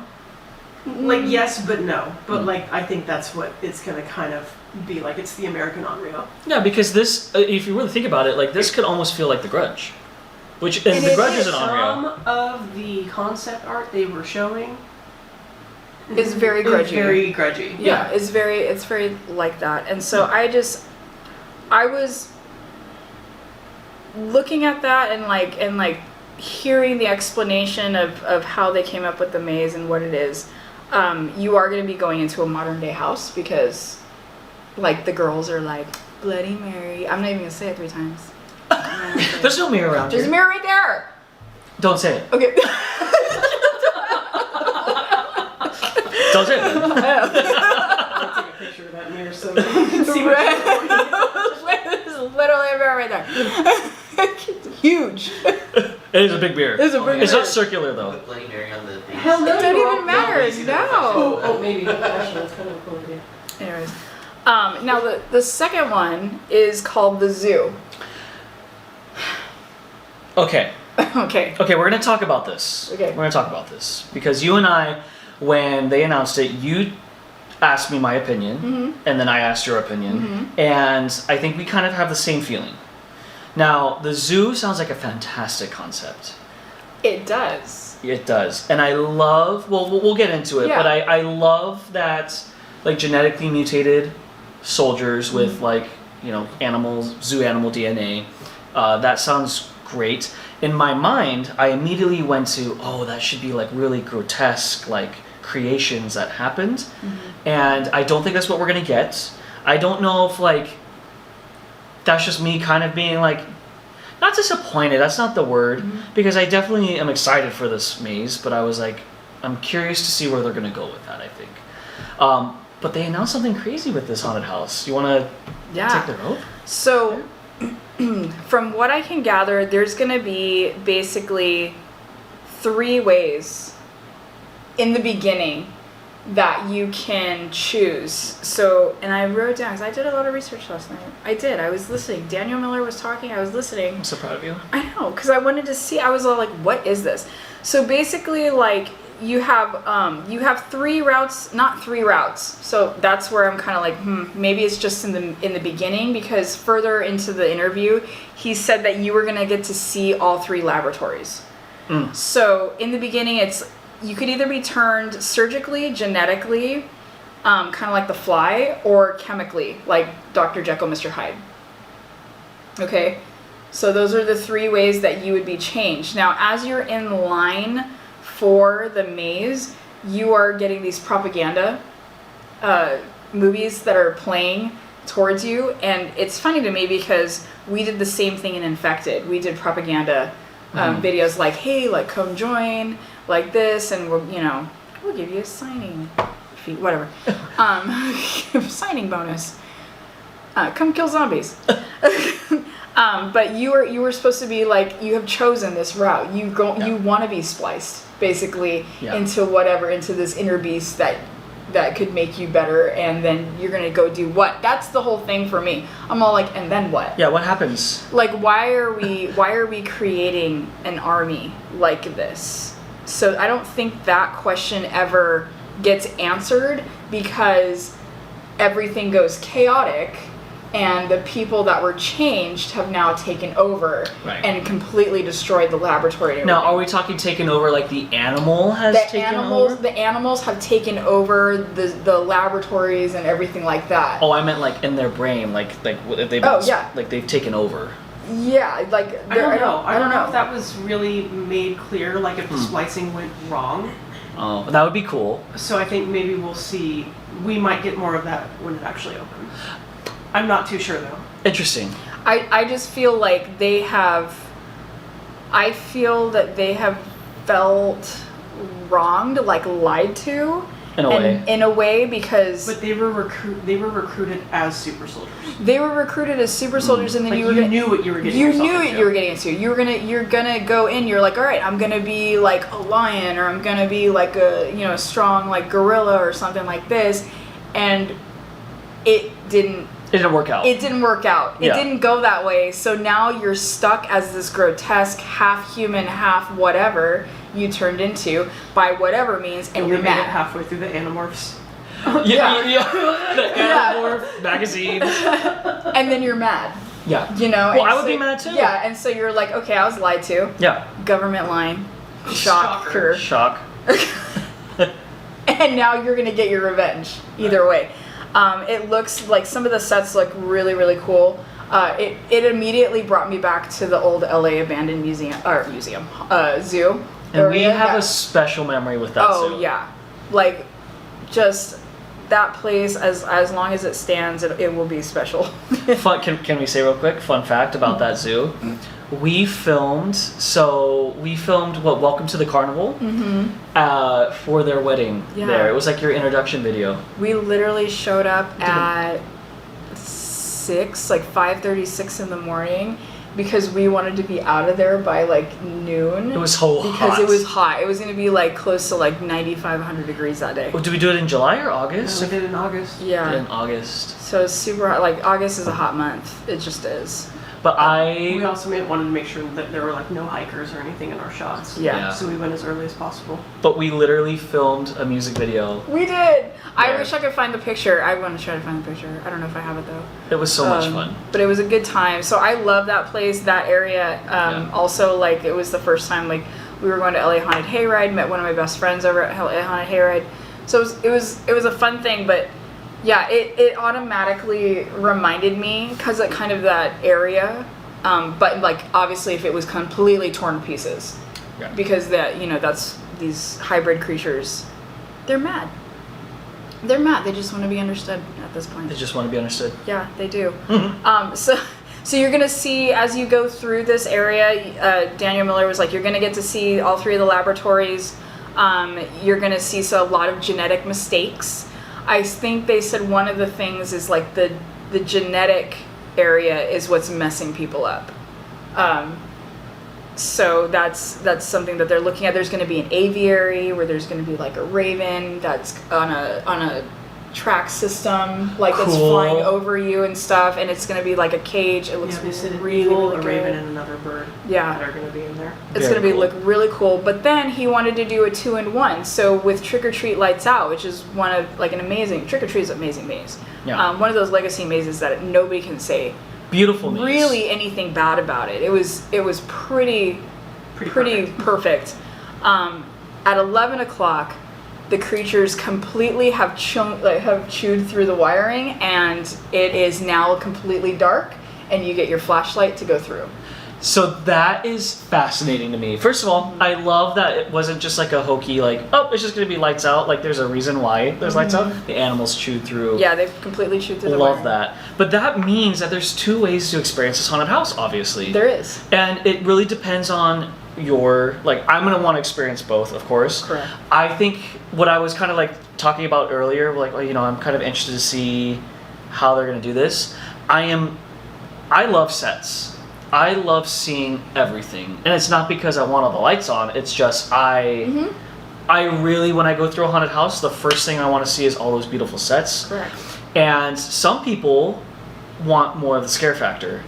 Yes, but no. But I think that's what it's gonna kind of be like. It's the American Onryo. Yeah, because this, if you really think about it, this could almost feel like The Grudge. The Grudge is an Onryo. Some of the concept art they were showing is very grudgy. Very grudgy. Yeah, it's very like that. And so I was looking at that and hearing the explanation of how they came up with the maze and what it is. You are going to be going into a modern day house because the girls are Bloody Mary. I'm not even going to say it 3 times. There's no mirror around here. There's a mirror right there. Don't say it. Okay. Don't say it. I'll take a picture of that mirror so you can see what There's literally a mirror right there. It's huge. It is a big mirror. It's a big mirror. It's not circular though. Put Bloody Mary on the base. Hell no, It doesn't even matter. No. Oh, maybe. Actually, that's kind of a cool idea. Anyways, now the second one is called the Zoo. Okay. Okay. Okay, we're gonna talk about this. Okay. We're gonna talk about this because you and I, when they announced it, you asked me my opinion, and then I asked your opinion, and I think we kind of have the same feeling. Now, the zoo sounds like a fantastic concept. It does. It does, and I love. Well, we'll get into it, but I love that genetically mutated soldiers with animals, zoo animal DNA. That sounds great. In my mind, I immediately went to, that should be really grotesque, creations that happened. And I don't think that's what we're gonna get. I don't know if that's just me kind of being not disappointed, that's not the word, because I definitely am excited for this maze, but I was I'm curious to see where they're gonna go with that, I think. But they announced something crazy with this haunted house. You wanna take the rope? So from what I can gather, there's going to be basically 3 ways in the beginning that you can choose. So, and I wrote down, because I did a lot of research last night. I was listening. Daniel Miller was talking, I was listening. I'm so proud of you. I know, because I wanted to see, I was all like, what is this? So basically, like, you have 3 routes, not 3 routes. So that's where I'm kind of like, maybe it's just in the beginning, because further into the interview, he said that you were going to get to see all 3 laboratories. So in the beginning, you could either be turned surgically, genetically, kind of like the Fly, or chemically, like Dr. Jekyll, Mr. Hyde. Okay, so those are the 3 ways that you would be changed. Now, as you're in line for the maze, you are getting these propaganda movies that are playing towards you, and it's funny to me because we did the same thing in Infected. We did propaganda videos like, hey, like, come join, like this, and we'll give you a signing fee, whatever. Signing bonus. Come kill zombies. But you were supposed to be like, you have chosen this route. You want to be spliced basically into this inner beast that could make you better, and then you're gonna go do what? That's the whole thing for me. I'm all like, and then what? Yeah, what happens? Like, why are we creating an army like this? So I don't think that question ever gets answered, because everything goes chaotic, and the people that were changed have now taken over and completely destroyed the laboratory. Now, are we talking taken over like the animal has taken over? The animals have taken over the laboratories and everything like that. Oh, I meant like in their brain, like they've been, like they've taken over. Yeah, like I don't know if that was really made clear, like if the splicing went wrong. Oh, that would be cool. So I think maybe we'll see. We might get more of that when it actually opens. I'm not too sure though. Interesting. I just feel like they have. I feel that they have felt wronged, like lied to. In a way, because. But they were recruited as super soldiers. They were recruited as super soldiers, and then like you knew what you were getting. You knew what you were getting into. You're gonna go in. You're like, all right, I'm gonna be like a lion, or I'm gonna be like a strong like gorilla or something like this, and it didn't. It didn't work out. It didn't work out. It didn't go that way. So now you're stuck as this grotesque, half human, half whatever you turned into by whatever means, and you're mad. Made it halfway through the Animorphs. The Animorph magazine. And then you're mad. Yeah. Well, I would be mad too. Yeah, and so you're like, okay, I was lied to. Yeah. Government line. Shocker. Shock. And now you're gonna get your revenge. Either way. It looks like some of the sets look really, really cool. It immediately brought me back to the old LA abandoned zoo. And we have a special memory with that zoo. Oh yeah, like just that place. As long as it stands, it will be special. Fun. Can we say real quick? Fun fact about that zoo. We filmed what, Welcome to the Carnival for their wedding there. It was like your introduction video. We literally showed up at 5:36 in the morning, because we wanted to be out of there by like noon. It was so hot. Because it was hot. It was going to be like close to like 100 degrees that day. Did we do it in July or August? No, we did it in August. Yeah. In August. So it's super hot. Like, August is a hot month. It just is. But we also wanted to make sure that there were like no hikers or anything in our shots. Yeah. So we went as early as possible. But we literally filmed a music video. We did. I wish I could find the picture. I want to try to find the picture. I don't know if I have it though. It was so much fun. But it was a good time. So I love that place, that area. Also, like, it was the first time like we were going to LA Haunted Hayride. Met one of my best friends over at LA Haunted Hayride. So it was a fun thing, but. Yeah, it automatically reminded me, because of kind of that area, but like obviously if it was completely torn to pieces, because that's these hybrid creatures, they're mad. They're mad. They just want to be understood at this point. They just want to be understood. Yeah, they do. So you're gonna see as you go through this area. Daniel Miller was like, you're gonna get to see all 3 of the laboratories. You're gonna see a lot of genetic mistakes. I think they said one of the things is like the genetic area is what's messing people up. So that's something that they're looking at. There's going to be an aviary where there's going to be like a raven that's on a track system, like that's Cool. flying over you and stuff, and it's going to be like a cage. It looks really, really a good. raven and another bird. Yeah. That are going to be in there. It's Very going to be cool. look really cool. But then he wanted to do a 2-in-1. So with Trick or Treat Lights Out, which is one of like an amazing Trick or Treat is an amazing maze. Yeah. One of those legacy mazes that nobody can say Beautiful maze. really anything bad about it. It was pretty perfect. At 11 o'clock, the creatures completely have chewed through the wiring, and it is now completely dark, and you get your flashlight to go through. So that is fascinating to me. First of all, I love that it wasn't just like a hokey, like, oh, it's just going to be lights out. Like, there's a reason why there's lights out. The animals chewed through. Yeah, they've completely chewed through the Love wiring. that. But that means that there's two ways to experience this haunted house, obviously. There is. And it really depends on your, like, I'm going to want to experience both, of course. Correct. I think what I was kind of like talking about earlier, like, well, you know, I'm kind of interested to see how they're going to do this. I love sets. I love seeing everything. And it's not because I want all the lights on, it's just I really, when I go through a haunted house, the first thing I want to see is all those beautiful sets. Correct. And some people want more of the scare factor.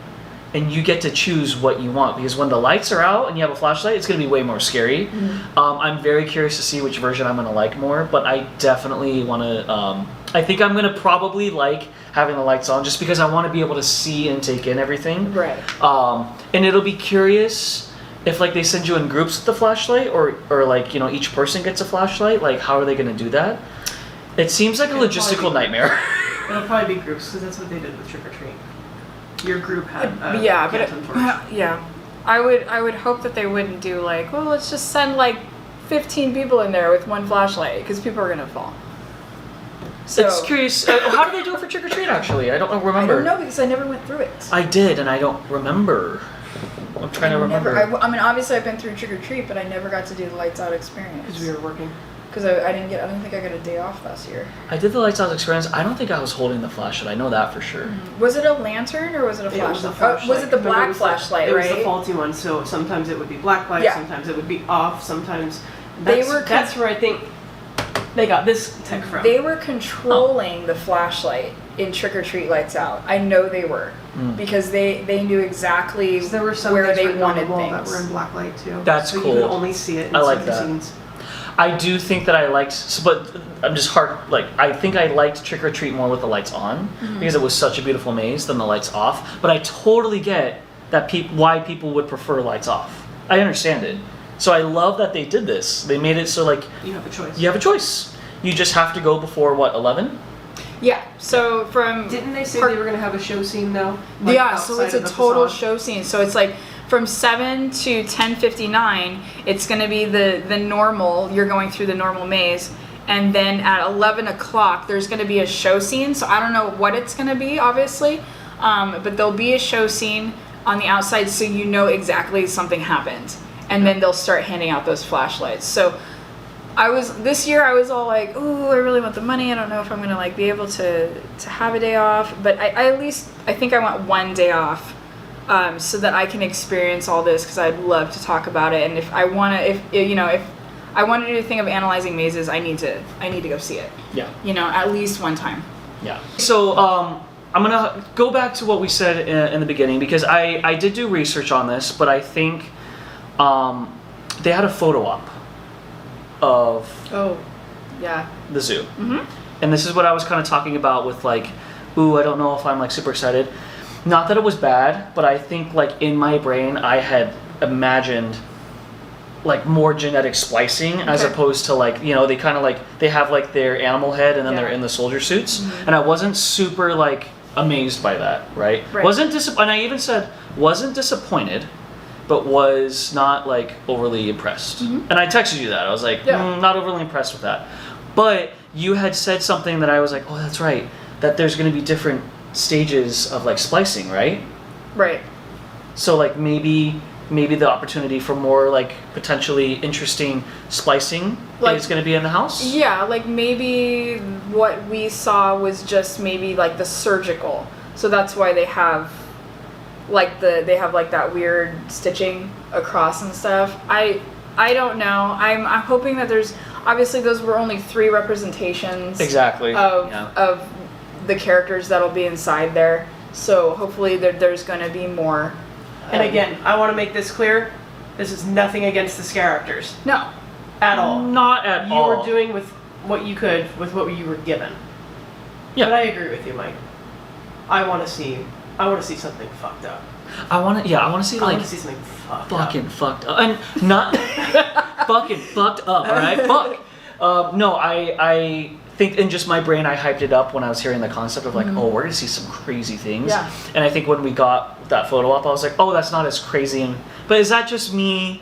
And you get to choose what you want, because when the lights are out and you have a flashlight, it's going to be way more scary. I'm very curious to see which version I'm going to like more, but I definitely want to, I think I'm going to probably like having the lights on just because I want to be able to see and take in everything. Right. And it'll be curious if like they send you in groups with the flashlight or like, you know, each person gets a flashlight, like how are they going to do that? It seems like a It'll logistical probably be- nightmare. It'll probably be groups because that's what they did with Trick or Treat. Your group had a Yeah, but Canton torch. yeah, I would hope that they wouldn't do like, well, let's just send like 15 people in there with one flashlight because people are gonna fall. So It's curious. How do they do it for Trick or Treat, actually? I don't remember. I don't know because I never went through it. I did, and I don't remember. I'm trying to remember. I mean, obviously I've been through Trick or Treat, but I never got to do the lights out experience Because we were working. because I didn't think I got a day off last year. I did the lights out experience. I don't think I was holding the flashlight. I know that for sure. Was it a lantern or was it a It was flashlight? a flashlight. Was it the Remember, black it was flashlight, It right? was the faulty one, so sometimes it would be black light, Yeah. sometimes it would be off, sometimes... They That's, were that's where I think they got this tech from. They were controlling the flashlight in Trick or Treat Lights Out. I know they were because they knew exactly 'Cause there were some where things they written on the wanted wall things. that were in black light too. That's so cool. you could only see it in I like certain that. scenes. I do think that I liked, but I'm just I think I liked Trick or Treat more with the lights on because it was such a beautiful maze than the lights off. But I totally get that why people would prefer lights off. I understand it. So I love that they did this. They made it so like You have a choice. you have a choice. You just have to go before what, 11? Yeah. So from Didn't they say Park- they were going to have a show scene though? Like, yeah, so it's a outside of the total facade? show scene. So it's like from 7 to 10:59, it's going to be the normal. You're going through the normal maze, and then at 11 o'clock, there's going to be a show scene. So I don't know what it's going to be, obviously, but there'll be a show scene on the outside, so you know exactly something happened, and then they'll start handing out those flashlights. So. This year I was all like, ooh, I really want the money. I don't know if I'm gonna like be able to have a day off, but I think I want one day off, so that I can experience all this because I'd love to talk about it. And if I want to do the thing of analyzing mazes, I need to go see it. Yeah. At least one time. Yeah. So I'm gonna go back to what we said in the beginning because I did do research on this, but I think they had a photo op of Oh, yeah. the zoo. Mhm. And this is what I was kind of talking about with like, ooh, I don't know if I'm like super excited. Not that it was bad, but I think like in my brain I had imagined like more genetic splicing as Okay. opposed to like, they kind of like, they have like their animal head and then Yeah. they're in the soldier suits. And I wasn't super like amazed by that, right? Right. And I even said, wasn't disappointed, but was not like overly impressed. And I texted you that. I was like, Yeah. not overly impressed with that. But you had said something that I was like, oh, that's right. That there's going to be different stages of like splicing, right? Right. So like maybe the opportunity for more like potentially interesting splicing Like- is going to be in the house. Yeah, like maybe what we saw was just maybe like the surgical. So that's why they have like they have like that weird stitching across and stuff. I don't know. I'm hoping that there's, obviously those were only 3 representations Exactly. of the characters that'll be inside there. So hopefully there's going to be more. And again, I want to make this clear. This is nothing against the scare actors. No. At all. Not at all. You were doing with what you could with what you were given. Yeah. But I agree with you, Mike. I want to see something fucked up. I want to see I like want to see something fucked up. fucking fucked up, and not fucking fucked up. All right, fuck. No, I think in just my brain, I hyped it up when I was hearing the concept of like, oh, we're gonna see some crazy things. Yeah. And I think when we got that photo up, I was like, oh, that's not as crazy. But is that just me?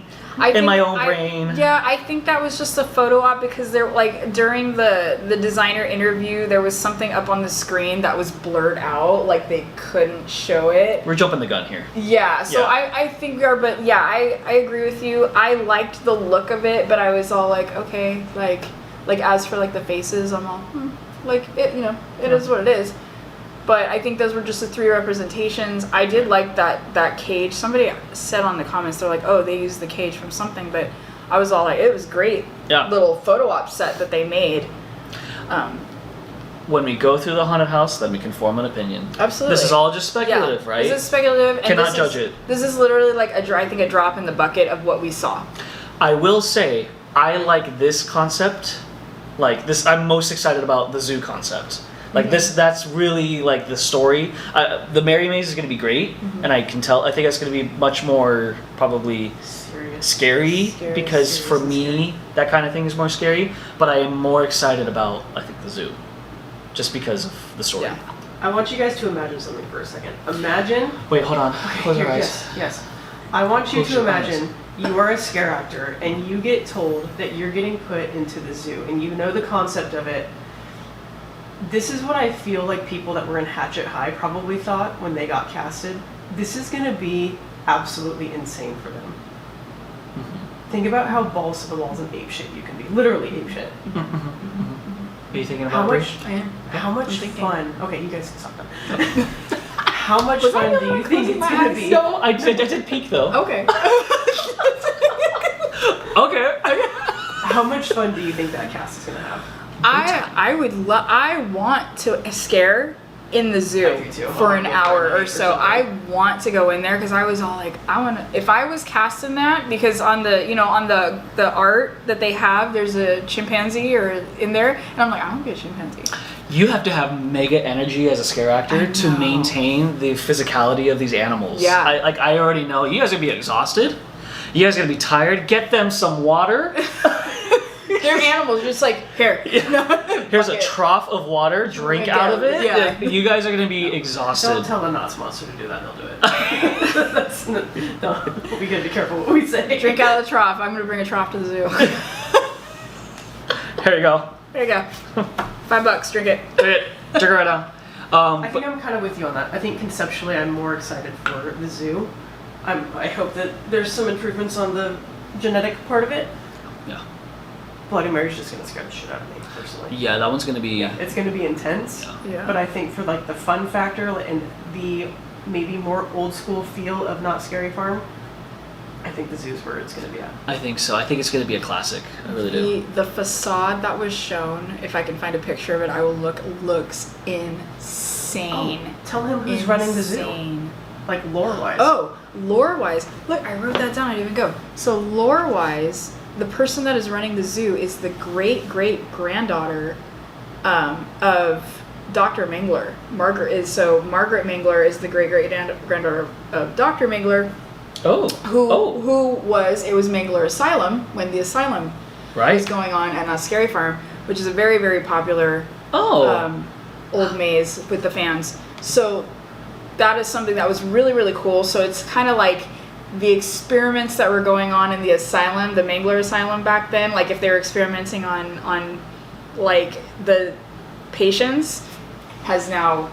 In my own brain. Yeah, I think that was just a photo op because there, like, during the designer interview, there was something up on the screen that was blurred out, like they couldn't show it. We're jumping the gun here. Yeah, so Yeah. I think we are, but yeah, I agree with you. I liked the look of it, but I was all like, okay, like as for like the faces, I'm all, like it, it is what it is. But I think those were just the 3 representations. I did like that cage. Somebody said on the comments, they're like, oh, they used the cage from something. But I was all like, it was great. Yeah. Little photo op set that they made. When we go through the haunted house, then we can form an opinion. Absolutely. This is all just speculative, right? This is speculative. And Cannot judge it. This is literally like I think a drop in the bucket of what we saw. I will say, I like this concept. Like this, I'm most excited about the zoo concept. Like that's really like the story. The Merry Maze is going to be great, and I can tell. I think it's going to be much more probably scary because for me that kind of thing is more scary. But I am more excited about I think the zoo, just because of the story. Yeah. I want you guys to imagine something for a second. Imagine. Wait, hold on. Close your eyes. Yes. I want you Close to your imagine you are a scare actor and you get told that you're getting put into the zoo and you know the concept of it. This is what I feel like people that were in Hatchet High probably thought when they got casted. This is going to be absolutely insane for them. Think about how balls to the walls and apeshit you can be. Literally apeshit. Are you thinking How about much? this? I am. How much I'm thinking. fun? Okay, you guys can stop that. How much Was I fun the do one you think closing it's my going to eyes? be? No, I did peek though. Okay. Okay. How much fun do you think that cast is going to have? I want to scare in the zoo I do too. for an hour or so. something. I want to go in there because I was all like, I want to. If I was cast in that, because on the on the art that they have, there's a chimpanzee or in there, and I'm like, I want to be a chimpanzee. You have to have mega energy as a scare actor to know. maintain the physicality of these animals. Yeah. I already know. You guys are gonna be exhausted. You guys are gonna be tired. Get them some water. They're animals, just like here. Here's a trough of water. Drink out of it. Yeah. You guys are gonna be exhausted. Don't tell the Knott's monster to do that. They'll do it. We gotta be careful what we say. Drink out of the trough. I'm gonna bring a trough to the zoo. Here you go. There you go. $5. Drink it. Drink it. Drink it right now. I think I'm kind of with you on that. I think conceptually I'm more excited for the zoo. I hope that there's some improvements on the genetic part of it. Yeah. Bloody Mary's just gonna scare the shit out of me, personally. Yeah, that one's gonna be. It's gonna be intense. Yeah. But I think for like the fun factor and the maybe more old school feel of Not Scary Farm, I think the zoo's where it's gonna be at. I think so. I think it's gonna be a classic. I really do. The facade that was shown, if I can find a picture of it, I will looks insane. Oh, tell him who's running the zoo. Insane. Like lore-wise. Oh, lore-wise. Look, I wrote that down. I didn't even go. So lore-wise, the person that is running the zoo is the great-great-granddaughter of Dr. Mangler. Margaret Mangler is the great-great-granddaughter of Dr. Mangler. Oh. Who was Mangler Asylum when the asylum Right. was going on at Scary Farm, which is a very, very popular old maze with the fans. So that is something that was really, really cool. So it's kind of like the experiments that were going on in the asylum, the Mangler Asylum back then, like if they were experimenting on like the patients, has now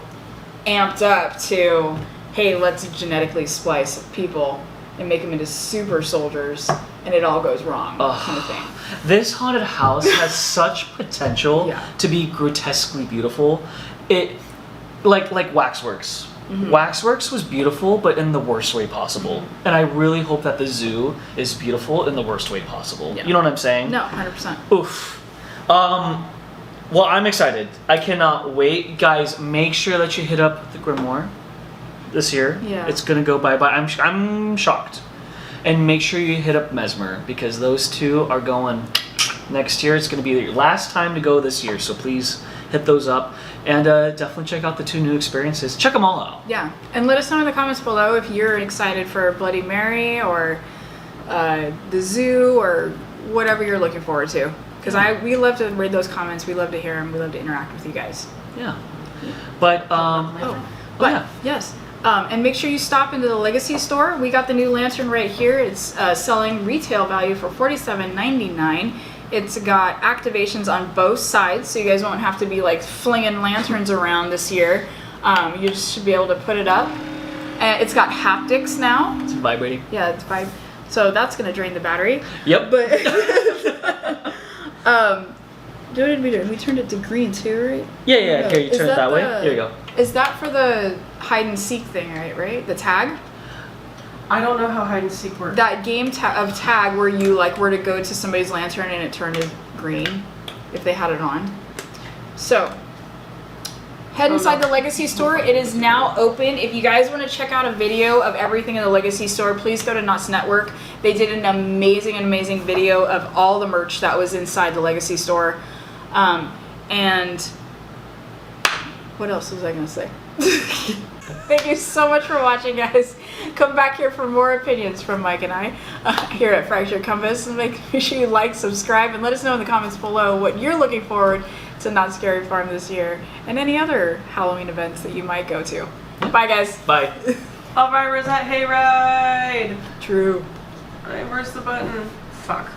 amped up to, hey, let's genetically splice people and make them into super soldiers, and it all goes wrong, kind of thing. This haunted house has such potential Yeah. to be grotesquely beautiful. It like Waxworks. Waxworks was beautiful, but in the worst way possible. And I really hope that the zoo is beautiful in the worst way possible. Yeah. You know what I'm saying? No, 100%. Oof. Well, I'm excited. I cannot wait. Guys, make sure that you hit up the Grimoire this year. Yeah. It's going to go bye-bye. I'm shocked. And make sure you hit up Mesmer, because those two are going next year. It's going to be your last time to go this year, so please hit those up. And definitely check out the 2 new experiences. Check them all out. Yeah, and let us know in the comments below if you're excited for Bloody Mary or the zoo or whatever you're looking forward to. Because we love to read those comments. We love to hear them. We love to interact with you guys. Yeah. But, yes. And make sure you stop into the Legacy store. We got the new lantern right here. It's selling retail value for $47.99. It's got activations on both sides, so you guys won't have to be like flinging lanterns around this year. You just should be able to put it up. And it's got haptics now. it's vibrating. Yeah, it's vibe. So that's gonna drain the battery. Yep. But what did we do? We turned it to green too, right? Yeah. Here, you Is turn it that way. the- Here you go. Is that for the hide and seek thing, right? The tag? I don't know how hide and seek works. That game of tag where you like were to go to somebody's lantern and it turned green if they had it on. So head inside the Legacy store. It is now open. If you guys want to check out a video of everything in the Legacy store, please go to Knott's Network. They did an amazing video of all the merch that was inside the Legacy store. And what else was I gonna say? Thank you so much for watching, guys. Come back here for more opinions from Mike and I here at Fractured Compass. Make sure you like, subscribe, and let us know in the comments below what you're looking forward to Not Scary Farm this year and any other Halloween events that you might go to. Bye, guys. Bye. Alright, where's that hayride? True. Alright, where's the button? Fuck.